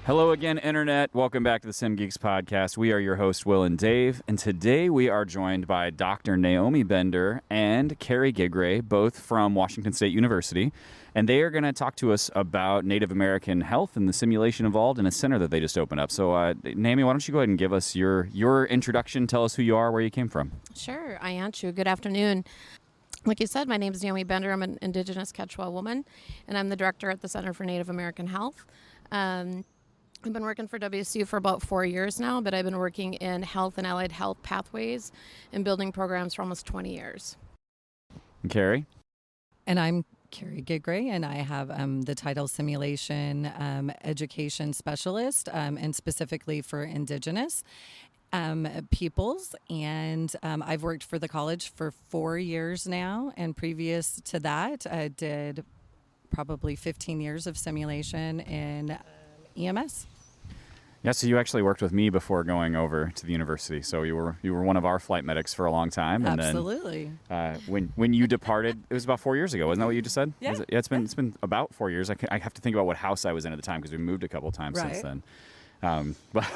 Hello again, Internet. Welcome back to the Simgeeks podcast. We are your hosts, Will and Dave, and today we are joined by Dr. Naomi Bender and Carrie Gigray, both from Washington State University, and they are going to talk to us about Native American health and the simulation involved in a center that they just opened up. So, Naomi, why don't you go ahead and give us your introduction, tell us who you are, where you came from. Sure, I answer. Good afternoon. Like you said, my name is Naomi Bender. I'm an Indigenous Quechua woman, and I'm the director at the Center for Native American Health. I've been working for WSU for about 4 years now, but I've been working in health and allied health pathways and building programs for almost 20 years. And Carrie? And I'm Carrie Gigray, and I have the title Simulation Education Specialist, and specifically for Indigenous peoples. And I've worked for the college for 4 years now, and previous to that, I did probably 15 years of simulation in EMS. Yeah, so you actually worked with me before going over to the university. So you were one of our flight medics for a long time. And Absolutely. Then when you departed, it was about 4 years ago. Wasn't that what you just said? Yeah. It's been about 4 years. I have to think about what house I was in at the time because we moved a couple times since then. But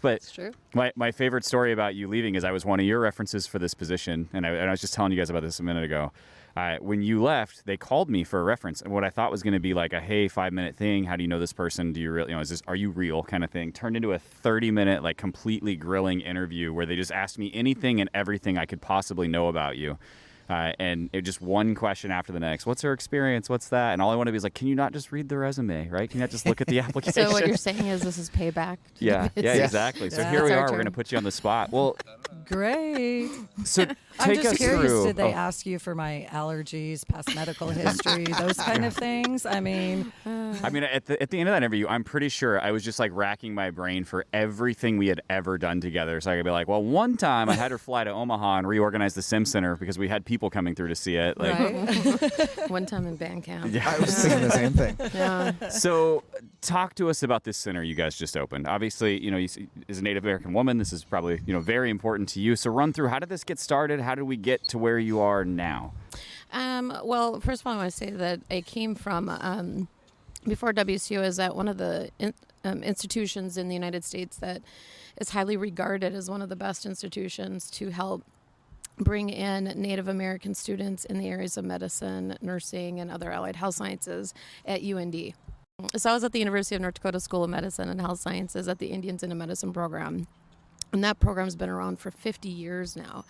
It's true. My favorite story about you leaving is I was one of your references for this position, and I was just telling you guys about this a minute ago. When you left, they called me for a reference, and what I thought was going to be like a 5-minute thing. How do you know this person? Do you really, are you real kind of thing? Turned into a 30-minute, like completely grilling interview where they just asked me anything and everything I could possibly know about you. And it just one question after the next. What's her experience? What's that? And all I want to be is like, can you not just read the resume, right? Can you not just look at the application? So what you're saying is this is payback? Yeah, exactly. So here we are. We're going to put you on the spot. Well, Great. so I'm take just us curious, through. did they ask you for my allergies, past medical history, those kind of things? I mean, at the end of that interview, I'm pretty sure I was just like racking my brain for everything we had ever done together. So I could be like, well, one time I had her fly to Omaha and reorganize the Sim Center because we had people coming through to see it. Like, right? One time in band camp. Yeah. I was thinking the same thing. Yeah. So talk to us about this center you guys just opened. Obviously, as a Native American woman, this is probably, very important to you. So run through, how did this get started? How did we get to where you are now? Well, first of all, I want to say that I came from, before WSU, is at one of the institutions in the United States that is highly regarded as one of the best institutions to help bring in Native American students in the areas of medicine, nursing, and other allied health sciences at UND. So I was at the University of North Dakota School of Medicine and Health Sciences at the Indians into Medicine program. And that program's been around for 50 years now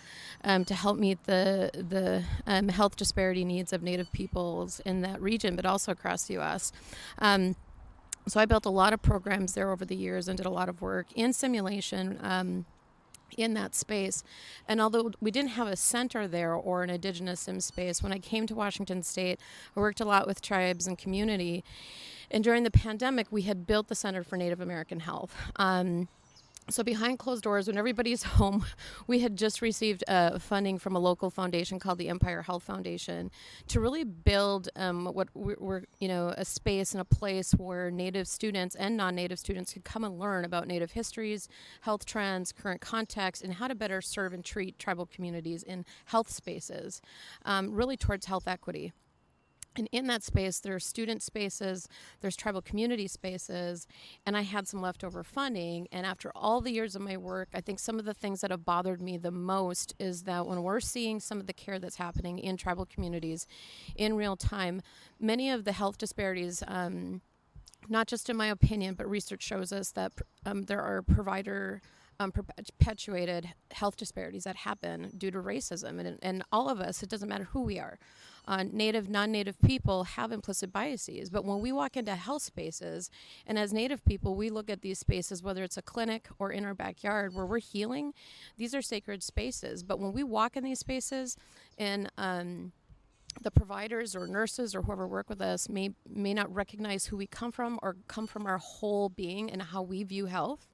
to help meet the health disparity needs of Native peoples in that region, but also across the U.S. So I built a lot of programs there over the years and did a lot of work in simulation in that space. And although we didn't have a center there or an Indigenous sim space, when I came to Washington State, I worked a lot with tribes and community. And during the pandemic, we had built the Center for Native American Health. So behind closed doors, when everybody's home, we had just received funding from a local foundation called the Empire Health Foundation to really build what we're a space and a place where Native students and non-Native students could come and learn about Native histories, health trends, current context, and how to better serve and treat tribal communities in health spaces, really towards health equity. And in that space, there's student spaces, there's tribal community spaces, and I had some leftover funding. And after all the years of my work, I think some of the things that have bothered me the most is that when we're seeing some of the care that's happening in tribal communities in real time, many of the health disparities, not just in my opinion, but research shows us that there are provider perpetuated health disparities that happen due to racism. And all of us, it doesn't matter who we are, Native, non-Native people have implicit biases. But when we walk into health spaces, and as Native people, we look at these spaces, whether it's a clinic or in our backyard where we're healing, these are sacred spaces. But when we walk in these spaces and the providers or nurses or whoever work with us may not recognize who we come from or come from our whole being and how we view health.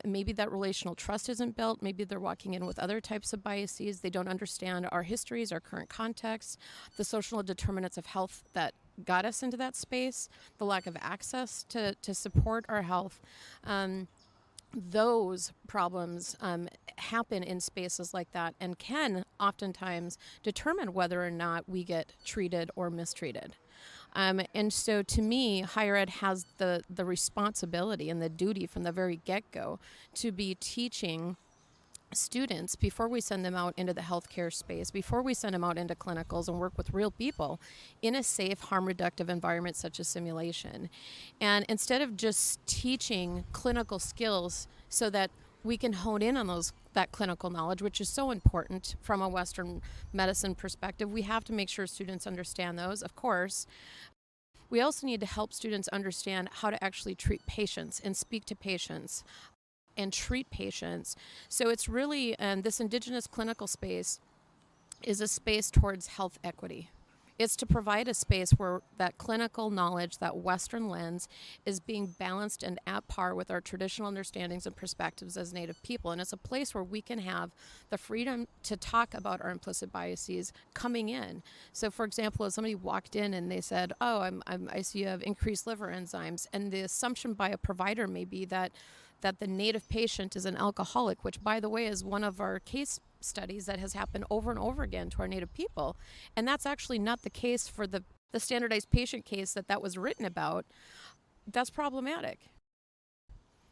Maybe that relational trust isn't built. Maybe they're walking in with other types of biases. They don't understand our histories, our current context, the social determinants of health that got us into that space, the lack of access to support our health. Those problems happen in spaces like that and can oftentimes determine whether or not we get treated or mistreated. And so to me, higher ed has the responsibility and the duty from the very get-go to be teaching students before we send them out into the healthcare space, before we send them out into clinicals and work with real people in a safe, harm reductive environment such as simulation. And instead of just teaching clinical skills so that we can hone in on that clinical knowledge, which is so important from a Western medicine perspective, we have to make sure students understand those, of course. We also need to help students understand how to actually treat patients and speak to patients and treat patients. So it's really, this Indigenous clinical space is a space towards health equity. It's to provide a space where that clinical knowledge, that Western lens, is being balanced and at par with our traditional understandings and perspectives as Native people. And it's a place where we can have the freedom to talk about our implicit biases coming in. So, for example, if somebody walked in and they said, "Oh, I see you have increased liver enzymes," and the assumption by a provider may be that the Native patient is an alcoholic, which, by the way, is one of our case studies that has happened over and over again to our Native people. And that's actually not the case for the standardized patient case that was written about. That's problematic.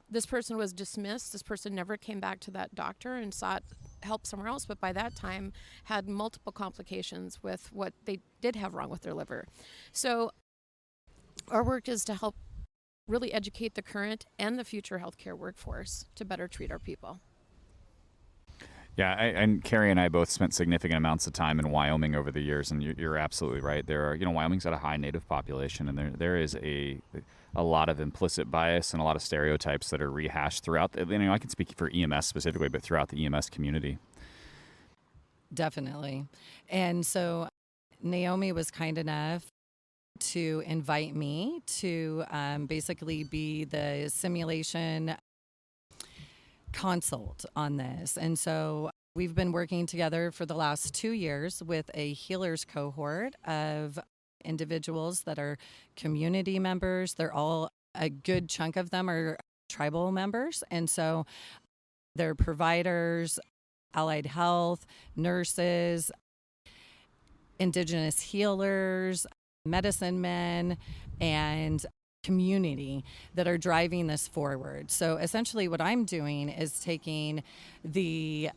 This person was dismissed. This person never came back to that doctor and sought help somewhere else, but by that time had multiple complications with what they did have wrong with their liver. So our work is to help really educate the current and the future healthcare workforce to better treat our people. Yeah, and Carrie and I both spent significant amounts of time in Wyoming over the years, and you're absolutely right. There are, Wyoming's got a high Native population, and there is a lot of implicit bias and a lot of stereotypes that are rehashed throughout. I can speak for EMS specifically, but throughout the EMS community. Definitely. And so Naomi was kind enough to invite me to basically be the simulation consult on this. And so we've been working together for the last 2 years with a healers cohort of individuals that are community members. They're all, a good chunk of them are tribal members. And so they're providers, allied health, nurses, Indigenous healers, medicine men, and community that are driving this forward. So essentially what I'm doing is taking the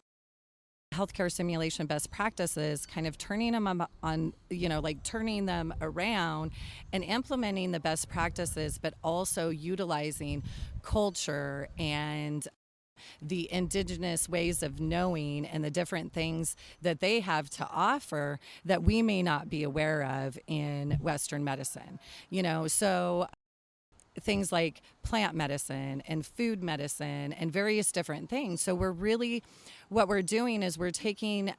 healthcare simulation best practices, kind of turning them on, turning them around and implementing the best practices, but also utilizing culture and the Indigenous ways of knowing and the different things that they have to offer that we may not be aware of in Western medicine. So things like plant medicine and food medicine and various different things. So what we're doing is we're taking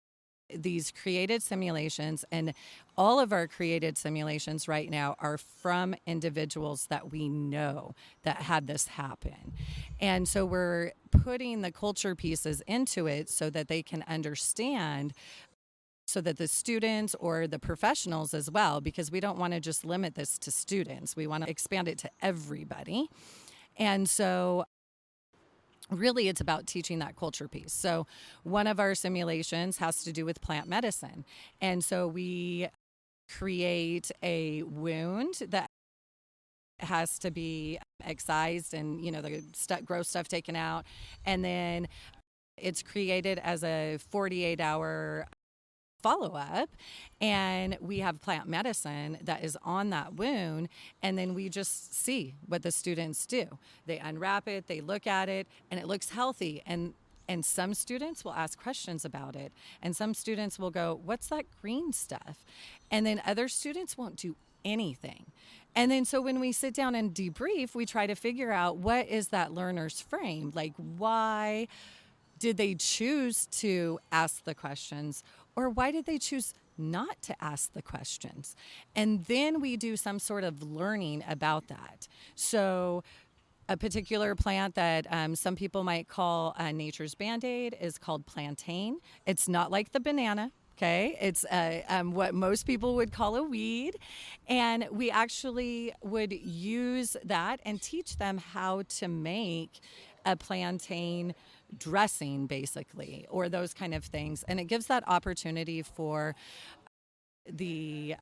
these created simulations, and all of our created simulations right now are from individuals that we know that had this happen. And so we're putting the culture pieces into it so that they can understand, so that the students or the professionals as well, because we don't want to just limit this to students. We want to expand it to everybody. And so really it's about teaching that culture piece. So one of our simulations has to do with plant medicine. And so we create a wound that has to be excised and, the gross stuff taken out. And then it's created as a 48-hour follow-up, and we have plant medicine that is on that wound, and then we just see what the students do. They unwrap it, they look at it, and it looks healthy, and some students will ask questions about it, and some students will go, "What's that green stuff?" And then other students won't do anything. And then so when we sit down and debrief, we try to figure out what is that learner's frame, like why did they choose to ask the questions, or why did they choose not to ask the questions? And then we do some sort of learning about that. So a particular plant that some people might call nature's Band-Aid is called plantain. It's not like the banana. Okay, it's what most people would call a weed. And we actually would use that and teach them how to make a plantain dressing, basically, or those kind of things. And it gives that opportunity for the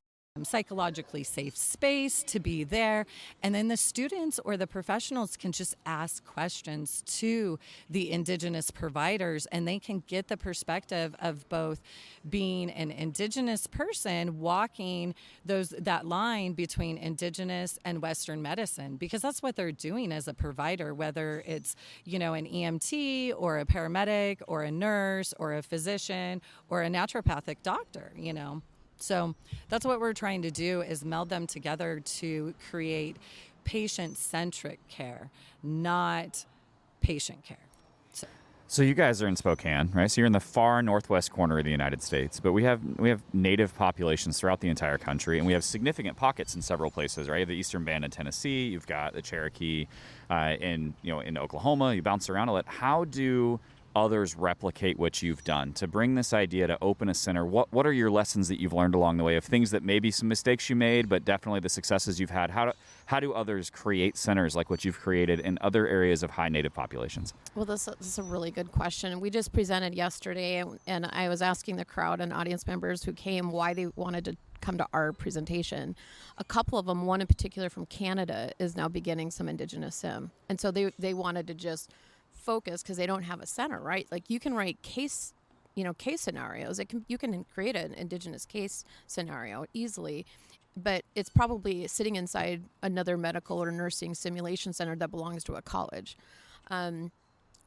psychologically safe space to be there. And then the students or the professionals can just ask questions to the Indigenous providers, and they can get the perspective of both being an Indigenous person walking that line between Indigenous and Western medicine, because that's what they're doing as a provider, whether it's, an EMT or a paramedic or a nurse or a physician or a naturopathic doctor, So that's what we're trying to do, is meld them together to create patient-centric care, not patient care. So you guys are in Spokane, right? So you're in the far northwest corner of the United States, but we have native populations throughout the entire country, and we have significant pockets in several places, right? You have the Eastern Band in Tennessee, you've got the Cherokee in Oklahoma. You bounce around a lot. How do others replicate what you've done to bring this idea to open a center? What are your lessons that you've learned along the way of things that maybe some mistakes you made, but definitely the successes you've had? How do others create centers like what you've created in other areas of high native populations? Well, this is a really good question. We just presented yesterday, and I was asking the crowd and audience members who came why they wanted to come to our presentation. A couple of them, one in particular from Canada, is now beginning some Indigenous sim. And so they wanted to just focus because they don't have a center, right? Like you can write case scenarios. You can create an Indigenous case scenario easily, but it's probably sitting inside another medical or nursing simulation center that belongs to a college,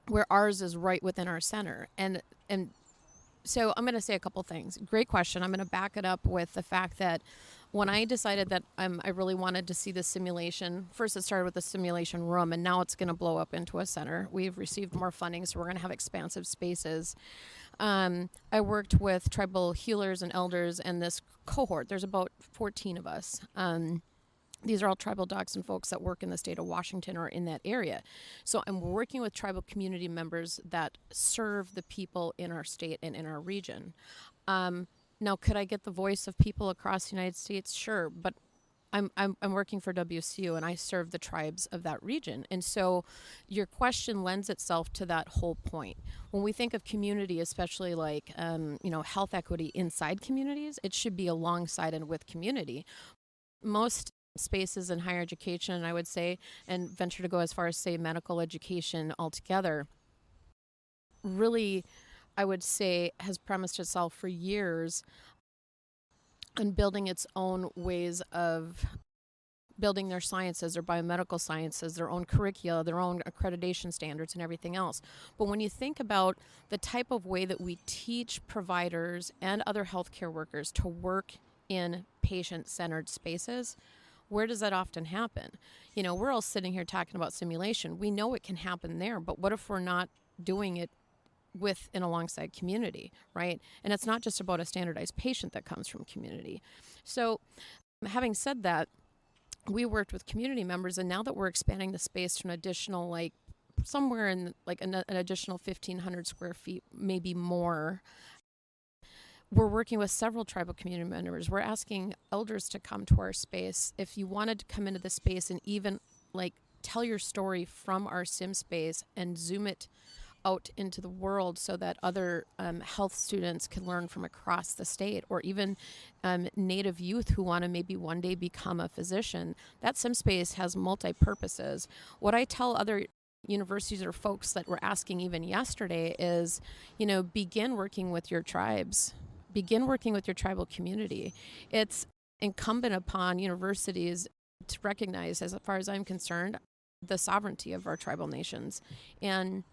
where ours is right within our center. And so I'm going to say a couple things. Great question. I'm going to back it up with the fact that when I decided that I really wanted to see the simulation, first it started with a simulation room, and now it's going to blow up into a center. We've received more funding, so we're going to have expansive spaces. I worked with tribal healers and elders and this cohort. There's about 14 of us. These are all tribal docs and folks that work in the state of Washington or in that area. So I'm working with tribal community members that serve the people in our state and in our region. Now, could I get the voice of people across the United States? Sure, but I'm working for WCU, and I serve the tribes of that region. And so your question lends itself to that whole point. When we think of community, especially like health equity inside communities, it should be alongside and with community. Most spaces in higher education, I would say, and venture to go as far as say medical education altogether, really, I would say, has premised itself for years on building its own ways of building their sciences, their biomedical sciences, their own curricula, their own accreditation standards, and everything else. But when you think about the type of way that we teach providers and other healthcare workers to work in patient-centered spaces, where does that often happen? We're all sitting here talking about simulation. We know it can happen there, but what if we're not doing it with and alongside community, right? And it's not just about a standardized patient that comes from community. So having said that, we worked with community members, and now that we're expanding the space to an additional, somewhere in an additional 1,500 square feet, maybe more, we're working with several tribal community members. We're asking elders to come to our space. If you wanted to come into the space and even tell your story from our sim space and zoom it out into the world so that other health students can learn from across the state, or even Native youth who want to maybe one day become a physician. That sim space has multi-purposes. What I tell other universities or folks that were asking even yesterday is, begin working with your tribes. Begin working with your tribal community. It's incumbent upon universities to recognize, as far as I'm concerned, the sovereignty of our tribal nations. And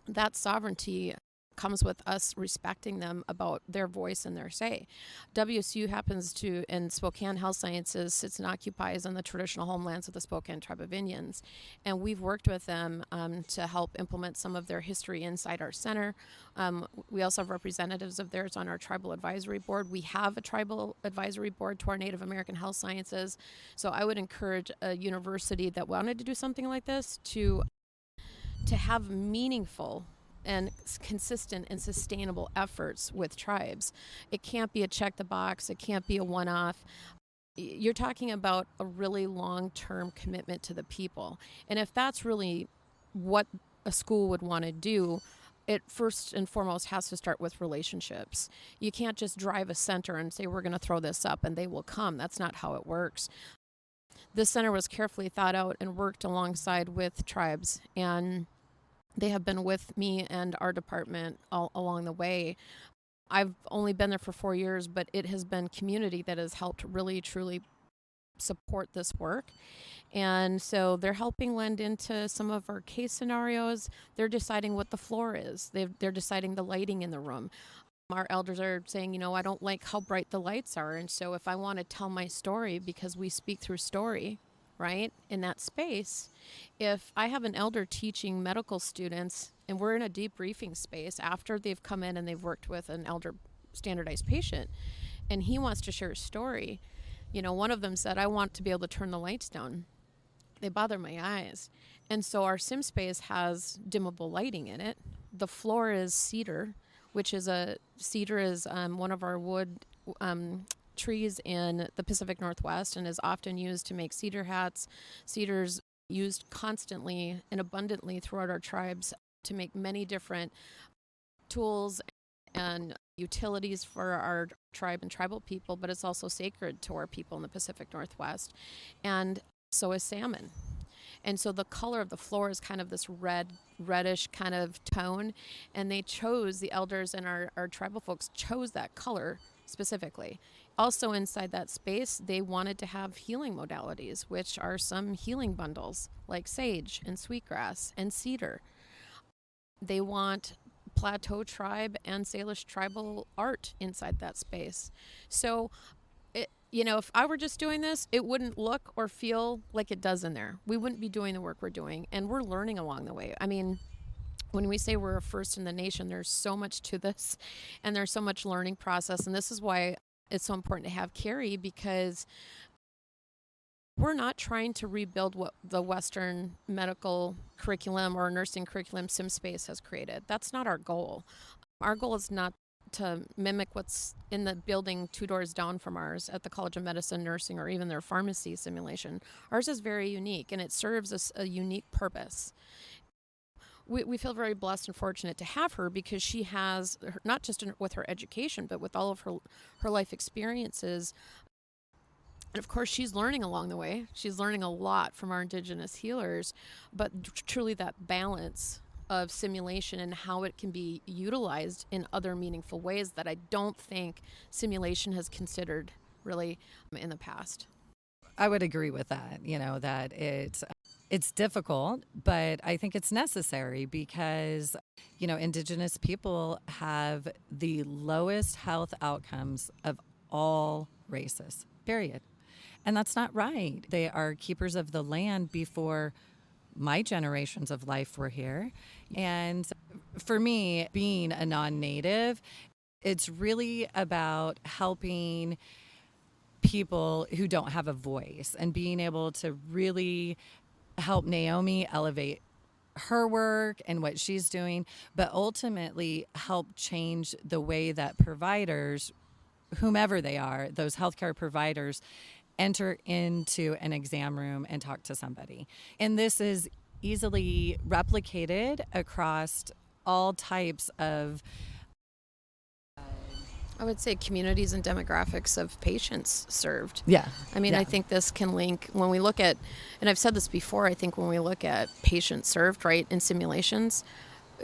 that sovereignty comes with us respecting them about their voice and their say. WSU happens to, in Spokane Health Sciences, sits and occupies on the traditional homelands of the Spokane Tribe of Indians. And we've worked with them to help implement some of their history inside our center. We also have representatives of theirs on our tribal advisory board. We have a tribal advisory board to our Native American Health Sciences. So I would encourage a university that wanted to do something like this to have meaningful and consistent and sustainable efforts with tribes. It can't be a check the box. It can't be a one-off. You're talking about a really long-term commitment to the people. And if that's really what a school would want to do, it first and foremost has to start with relationships. You can't just drive a center and say, we're going to throw this up and they will come. That's not how it works. This center was carefully thought out and worked alongside with tribes, and they have been with me and our department all along the way. I've only been there for 4 years, but it has been community that has helped really, truly support this work. And so they're helping lend into some of our case scenarios. They're deciding what the floor is. They're deciding the lighting in the room. Our elders are saying, I don't like how bright the lights are. And so if I want to tell my story, because we speak through story, right, in that space, if I have an elder teaching medical students and we're in a debriefing space after they've come in and they've worked with an elder standardized patient and he wants to share a story, one of them said, I want to be able to turn the lights down. They bother my eyes. And so our sim space has dimmable lighting in it. The floor is cedar, which is one of our wood trees in the Pacific Northwest and is often used to make cedar hats. Cedar's used constantly and abundantly throughout our tribes to make many different tools and utilities for our tribe and tribal people, but it's also sacred to our people in the Pacific Northwest. And so is salmon. And so the color of the floor is kind of this reddish kind of tone. And the elders and our tribal folks chose that color specifically. Also inside that space, they wanted to have healing modalities, which are some healing bundles like sage and sweetgrass and cedar. They want Plateau tribe and Salish tribal art inside that space. So if I were just doing this, it wouldn't look or feel like it does in there. We wouldn't be doing the work we're doing, and we're learning along the way. I mean, when we say we're a first in the nation, there's so much to this, and there's so much learning process, and this is why it's so important to have Carrie, because we're not trying to rebuild what the Western medical curriculum or nursing curriculum SimSpace has created. That's not our goal. Our goal is not to mimic what's in the building 2 doors down from ours at the College of Medicine, Nursing, or even their pharmacy simulation. Ours is very unique, and it serves a unique purpose. We feel very blessed and fortunate to have her because she has, not just with her education, but with all of her life experiences. And of course, she's learning along the way. She's learning a lot from our Indigenous healers, but truly that balance of simulation and how it can be utilized in other meaningful ways that I don't think simulation has considered really in the past. I would agree with that, that it's difficult, but I think it's necessary because, Indigenous people have the lowest health outcomes of all races, period. And that's not right. They are keepers of the land before my generations of life were here. And for me, being a non-native, it's really about helping people who don't have a voice and being able to really help Naomi elevate her work and what she's doing, but ultimately help change the way that providers, whomever they are, those healthcare providers, enter into an exam room and talk to somebody. And this is easily replicated across all types of I would say communities and demographics of patients served. Yeah. I mean, I think this can link when we look at, and I've said this before, I think when we look at patients served, right, in simulations,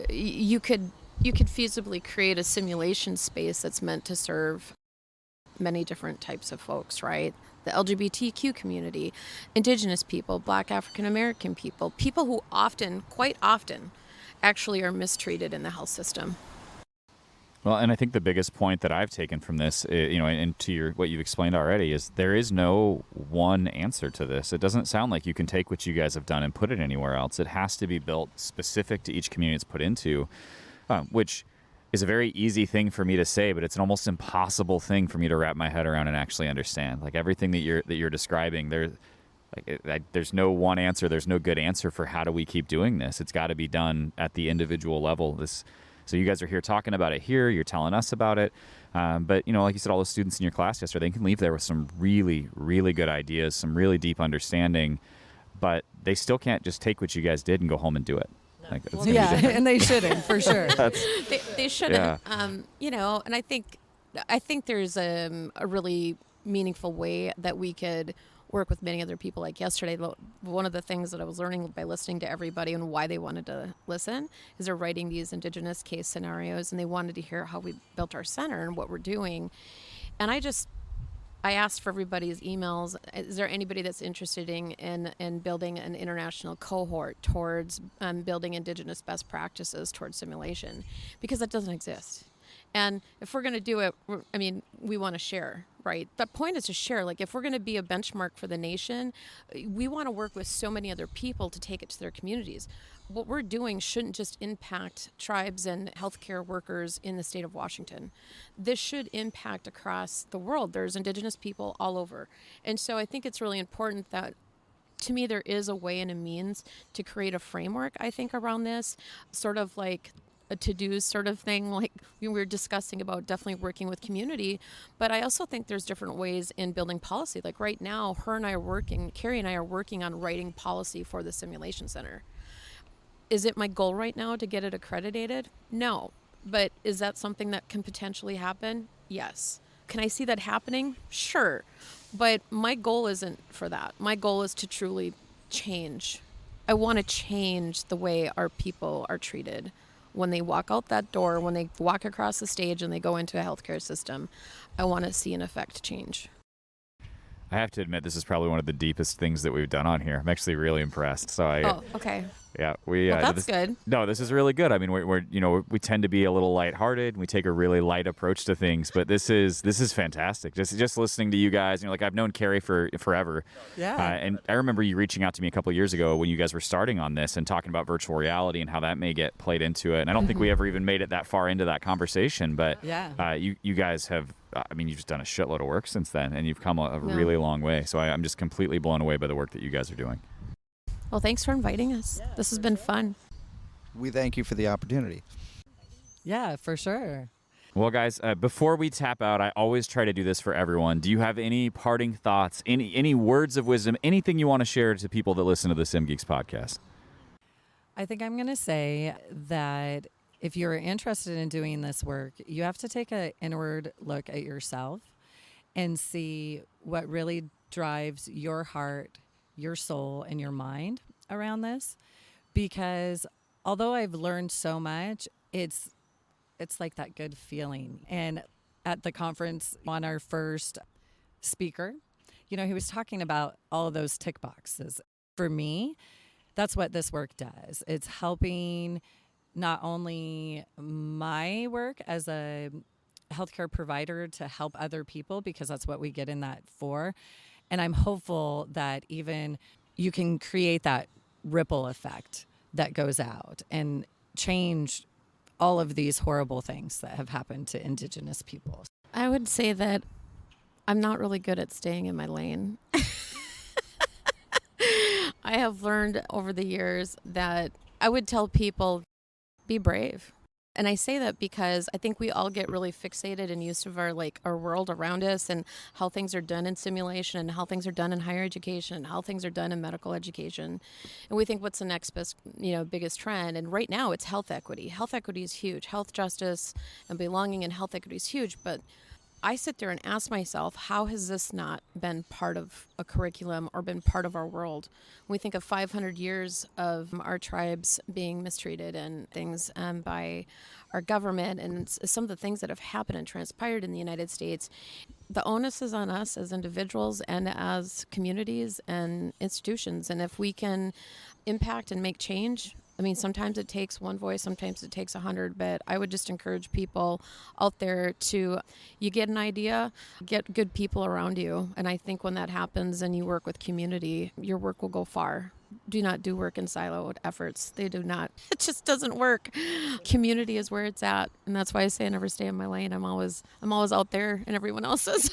you could feasibly create a simulation space that's meant to serve many different types of folks, right? The LGBTQ community, Indigenous people, Black African American people who quite often, actually are mistreated in the health system. Well, and I think the biggest point that I've taken from this, and to what you've explained already, is there is no one answer to this. It doesn't sound like you can take what you guys have done and put it anywhere else. It has to be built specific to each community it's put into, which is a very easy thing for me to say, but it's an almost impossible thing for me to wrap my head around and actually understand. Like everything that you're describing, there's no one answer. There's no good answer for how do we keep doing this. It's got to be done at the individual level. So you guys are here talking about it here. You're telling us about it. But, like you said, all the students in your class yesterday, they can leave there with some really, really good ideas, some really deep understanding, but they still can't just take what you guys did and go home and do it. No. Like, it's Well, gonna be Yeah, different. and they shouldn't, for sure. They shouldn't. And I think there's a really meaningful way that we could work with many other people. Like yesterday, one of the things that I was learning by listening to everybody and why they wanted to listen is they're writing these Indigenous case scenarios, and they wanted to hear how we built our center and what we're doing. And I asked for everybody's emails. Is there anybody that's interested in building an international cohort towards building Indigenous best practices towards simulation? Because that doesn't exist. And if we're going to do it, we want to share, right? The point is to share. Like, if we're going to be a benchmark for the nation, we want to work with so many other people to take it to their communities. What we're doing shouldn't just impact tribes and healthcare workers in the state of Washington. This should impact across the world. There's Indigenous people all over. And so I think it's really important that, to me, there is a way and a means to create a framework, I think, around this, sort of like a to-do sort of thing, like we were discussing about definitely working with community. But I also think there's different ways in building policy. Like right now, Carrie and I are working on writing policy for the simulation center. Is it my goal right now to get it accredited? No. But is that something that can potentially happen? Yes. Can I see that happening? Sure. But my goal isn't for that. My goal is to truly change. I want to change the way our people are treated when they walk out that door, when they walk across the stage and they go into a healthcare system. I want to see an effect change. I have to admit, this is probably one of the deepest things that we've done on here. I'm actually really impressed. So Okay. Yeah, That's good. No, this is really good. I mean, we tend to be a little lighthearted. We take a really light approach to things, but this is fantastic. Just listening to you guys, like I've known Carrie for forever. Yeah. And I remember you reaching out to me a couple of years ago when you guys were starting on this and talking about virtual reality and how that may get played into it. And I don't think we ever even made it that far into that conversation, but Yeah. you guys have, you've just done a shitload of work since then, and you've come a really long way. So I'm just completely blown away by the work that you guys are doing. Well, thanks for inviting us. This has been fun. We thank you for the opportunity. Yeah, for sure. Well, guys, before we tap out, I always try to do this for everyone. Do you have any parting thoughts, any words of wisdom, anything you want to share to people that listen to the Simgeeks podcast? I think I'm going to say that if you're interested in doing this work, you have to take an inward look at yourself and see what really drives your heart, your soul, and your mind around this. Because although I've learned so much, it's like that good feeling. And at the conference, on our first speaker, he was talking about all of those tick boxes. For me, that's what this work does. It's helping not only my work as a healthcare provider to help other people, because that's what we get in that for. And I'm hopeful that even you can create that ripple effect that goes out and change all of these horrible things that have happened to Indigenous people. I would say that I'm not really good at staying in my lane. I have learned over the years that I would tell people, be brave. And I say that because I think we all get really fixated and used to our world around us and how things are done in simulation and how things are done in higher education and how things are done in medical education. And we think, what's the next best, biggest trend? And right now it's health equity. Health equity is huge. Health justice and belonging in health equity is huge. But I sit there and ask myself, how has this not been part of a curriculum or been part of our world? When we think of 500 years of our tribes being mistreated and things by our government and some of the things that have happened and transpired in the United States, the onus is on us as individuals and as communities and institutions. And if we can impact and make change, sometimes it takes one voice, sometimes it takes 100, but I would just encourage people out there you get an idea, get good people around you. And I think when that happens and you work with community, your work will go far. Do not do work in siloed efforts. They do not. It just doesn't work. Community is where it's at. And that's why I say I never stay in my lane. I'm always out there and everyone else is.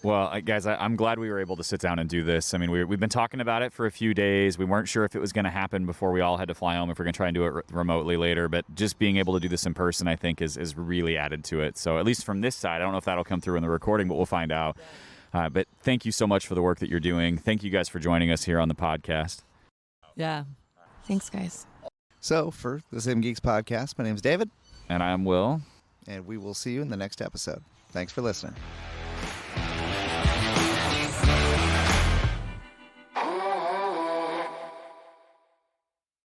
Well, guys, I'm glad we were able to sit down and do this. We've been talking about it for a few days. We weren't sure if it was going to happen before we all had to fly home, if we're going to try and do it remotely later. But just being able to do this in person, I think, is really added to it. So at least from this side, I don't know if that'll come through in the recording, but we'll find out. But thank you so much for the work that you're doing. Thank you guys for joining us here on the podcast. Yeah. Thanks, guys. So, for the Simgeeks podcast, my name is David, And I'm Will. and we will see you in the next episode. Thanks for listening.